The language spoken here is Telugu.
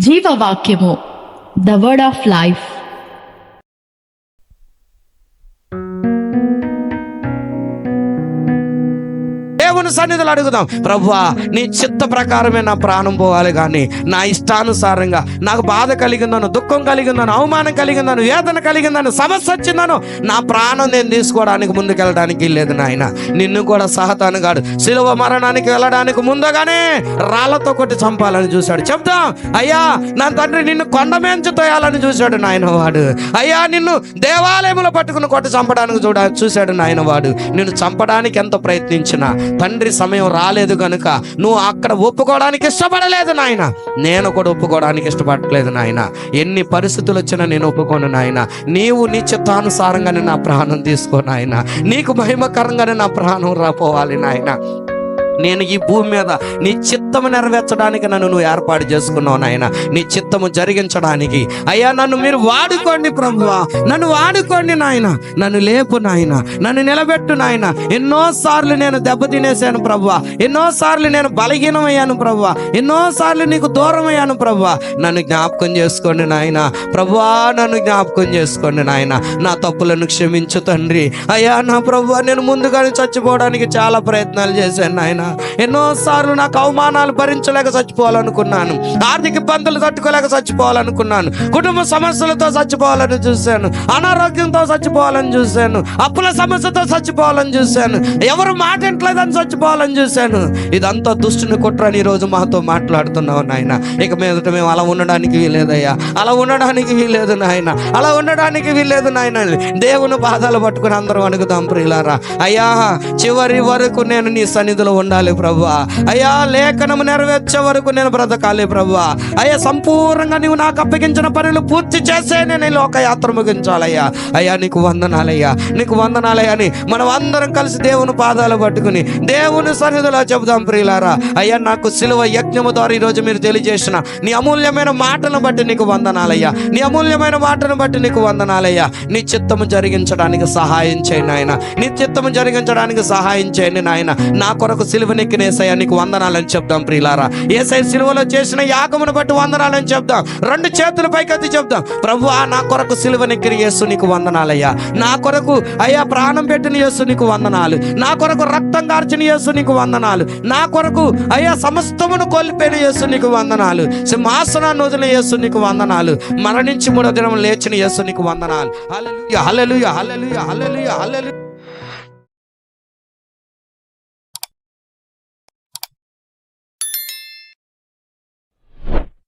జీవవాక్యము, ద వర్డ్ ఆఫ్ లైఫ్. దేవుని సన్నిధిలో అడుగుదాం, ప్రభువా నీ చిత్త ప్రకారమే నా ప్రాణం పోవాలి, కానీ నా ఇష్టానుసారంగా నాకు బాధ కలిగిందను, దుఃఖం కలిగిందను, అవమానం కలిగిందను, వేదన కలిగిందను, సమస్య వచ్చిందను నా ప్రాణం నేను తీసుకోవడానికి ముందుకెళ్ళడానికి లేదు నాయన. నిన్ను కూడా సాతాను గాడు శిలువ మరణానికి వెళ్ళడానికి ముందుగానే రాళ్లతో కొట్టి చంపాలని చూశాడు. చెప్దాం, అయ్యా నా తండ్రి నిన్ను కొండ మెంచు తోయాలని చూశాడు నాయన వాడు. అయ్యా నిన్ను దేవాలయంలో పట్టుకుని కొట్టి చంపడానికి చూశాడు నాయన వాడు. నిన్ను చంపడానికి ఎంత ప్రయత్నించినా తండ్రి సమయం రాలేదు కనుక నువ్వు అక్కడ ఒప్పుకోవడానికి ఇష్టపడలేదు నాయన. నేను కూడా ఒప్పుకోవడానికి ఇష్టపడలేదు నాయన. ఎన్ని పరిస్థితులు వచ్చినా నేను ఒప్పుకోను నాయన. నీవు నీ చిత్తానుసారంగానే నా ప్రాణం తీసుకో నాయన. నీకు మహిమకరంగానే నా ప్రాణం రాపోవాలి నాయన. నేను ఈ భూమి మీద నీ చిత్తము నెరవేర్చడానికి నన్ను నువ్వు ఏర్పాటు చేసుకున్నావు నాయన. నీ చిత్తము జరిగించడానికి అయ్యా నన్ను మీరు వాడుకోండి ప్రభువా, నన్ను వాడుకోండి నాయన. నన్ను లేపు నాయన, నన్ను నిలబెట్టు నాయన. ఎన్నోసార్లు నేను దెబ్బతినేసాను ప్రభువా, ఎన్నోసార్లు నేను బలహీనమయ్యాను ప్రభువా, ఎన్నోసార్లు నీకు దూరం అయ్యాను ప్రభువా. నన్ను జ్ఞాపకం చేసుకోండి నాయన. ప్రభువా నన్ను జ్ఞాపకం చేసుకోండి నాయన. నా తప్పులను క్షమించు తండ్రి. అయ్యా నా ప్రభువా, నేను ముందుగానే చచ్చిపోవడానికి చాలా ప్రయత్నాలు చేశాను నాయన. ఎన్నోసార్లు నాకు అవమానాలు భరించలేక చచ్చిపోవాలనుకున్నాను, ఆర్థిక ఇబ్బందులు తట్టుకోలేక చచ్చిపోవాలనుకున్నాను, కుటుంబ సమస్యలతో చచ్చిపోవాలని చూశాను, అనారోగ్యంతో చచ్చిపోవాలని చూశాను, అప్పుల సమస్యతో చచ్చిపోవాలని చూశాను, ఎవరు మాట ఇంట్లేదని చచ్చిపోవాలని చూశాను. ఇదంతా దుష్టుని కుట్రని ఈరోజు మాతో మాట్లాడుతున్నావు నాయన. ఇక మీదట మేము అలా ఉండడానికి వీలేదయ్యా, అలా ఉండడానికి వీలేదు నాయన, అలా ఉండడానికి వీలేదు నాయన. దేవుని పాదాలు పట్టుకుని అందరం అడుగుదాం ప్రియులారా. అయ్యా చివరి వరకు నేను నీ సన్నిధిలో ఉండాలి ప్రభువా. అయ్యా లేఖనము నెరవేర్చే వరకు నేను బ్రతకాలి ప్రభువా. అయ్యా సంపూర్ణంగా నీవు నాకు అప్పగించిన పనులు పూర్తి చేసే నేను లోకయాత్ర ముగించాలయ్యా. అయ్యా నీకు వందనాలయ్యా, నీకు వందనాలయ్యా అని మనం అందరం కలిసి దేవుని పాదాలు పట్టుకుని దేవుని సన్నిధిలో చెబుదాం ప్రియులారా. అయ్యా నాకు సిలువ యజ్ఞము ద్వారా ఈరోజు మీరు తెలియజేసిన నీ అమూల్యమైన మాటలను బట్టి నీకు వందనాలయ్యా, నీ అమూల్యమైన మాటను బట్టి నీకు వందనాలయ్యా. నీ చిత్తము జరిగించడానికి సహాయం చేయండి నాయన, నీ చిత్తము జరిగించడానికి సహాయం చేయండి నాయన. నా కొరకు సిలువనెక్కిన యేసయ్యా నీకు వందనాలని చెప్దాం ప్రియులారా. యేసయ్య సిలువలో చేసిన యాగమును బట్టి వందనాలని చెప్దాం. రెండు చేతులు పైకెత్తి చెప్దాం, ప్రభువా నా కొరకు సిలువనెక్కిన యేసు నీకు వందనాలయ్యా. నా కొరకు అయ్యా ప్రాణం పెట్టిన యేసు నీకు వందనాలు. నా కొరకు రక్తం కార్చిన యేసు నీకు వందనాలు. నా కొరకు అయ్యా సమస్తమును కోల్పోయిన యేసు నీకు వందనాలు. సింహాసనాన్ని వదిలిన యేసు నీకు వందనాలు. మరణించి మూడో దినం లేచిన యేసు నీకు వందనాలు. హల్లెలూయా, హల్లెలూయా, హల్లెలూయా, హల్లెలూయా, హల్లెలూయా.